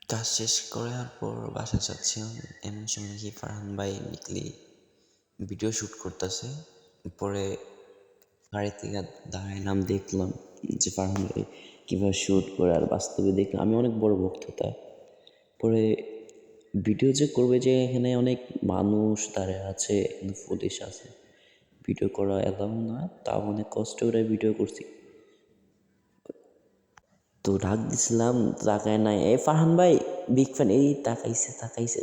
কাজ শেষ করার পর বাসায় যাচ্ছিলাম, এমন সময় দেখি ফারহান ভাই উইকলি ভিডিও শ্যুট করতেছে। পরে গাড়ি থেকে দাঁড়াইলাম, দেখলাম যে ফারহান ভাই কীভাবে শ্যুট করে, আর বাস্তবে দেখলাম আমি অনেক বড় ভক্ত তার। পরে ভিডিও যে করবে, যে এখানে অনেক মানুষ দাঁড়িয়ে আছে, কিন্তু পুলিশ আছে, ভিডিও করা এলাও না, তাও অনেক কষ্ট করে ভিডিও করছি। তো ডাক দিছিলাম, তাকায় নাই, এই ফারহান ভাই বিগ ফ্যান, এই তাকাইছে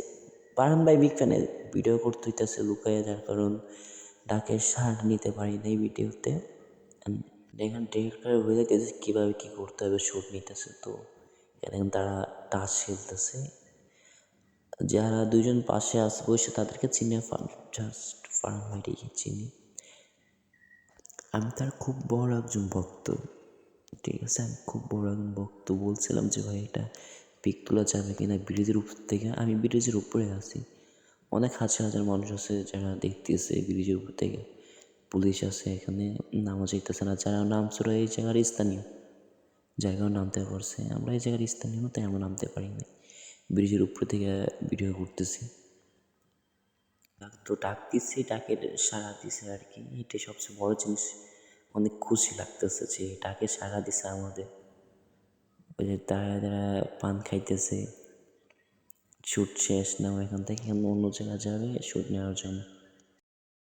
ফারহান ভাই বিগ ফ্যান, ভিডিও করতে হইতেছে লুকাইয়া, যার কারণ ডাকের সাড়া নিতে পারি নাই ভিডিওতে। এখানে ডিরেক্টর হয়ে গেছে কীভাবে কী করতে হবে, শ্যুট নিতেছে। তো এখানে তারা টাচ খেলতেছে, যারা দুজন পাশে আছে বসে তাদেরকে চিনে, জাস্ট ফারহান ভাইটিকে চিনি। আমি তার খুব বড় একজন ভক্ত, ঠিক আছে, আমি খুব বড় একজন ভক্ত। বলছিলাম যে ভাই এটা পিক তোলা যাবে কিনা ব্রিজের উপর থেকে। আমি ব্রিজের উপরে আছি, অনেক হাজার হাজার মানুষ আছে যারা দেখতেছে ব্রিজের উপর থেকে। পুলিশ আছে এখানে, নামা যাইতেছে না, যারা নামছিল এই জায়গার স্থানীয়, জায়গাও নামতে পারছে, আমরা এই জায়গার স্থানীয় তাই আমরা নামতে পারি না। ব্রিজের উপর থেকে ভিডিও করতেছি, তো ডাক দিচ্ছি, ডাকের সাড়া দিছে আর কি, এটা সবচেয়ে বড় জিনিস। অনেক খুশি লাগতেছে যে ডাকে সাড়া দিছে আমাদের। ওই যে তারা পান খাইতেছে, শ্যুট শেষ, নাও এখান থেকে অন্য জায়গায় যাবে শ্যুট নেওয়ার জন্য।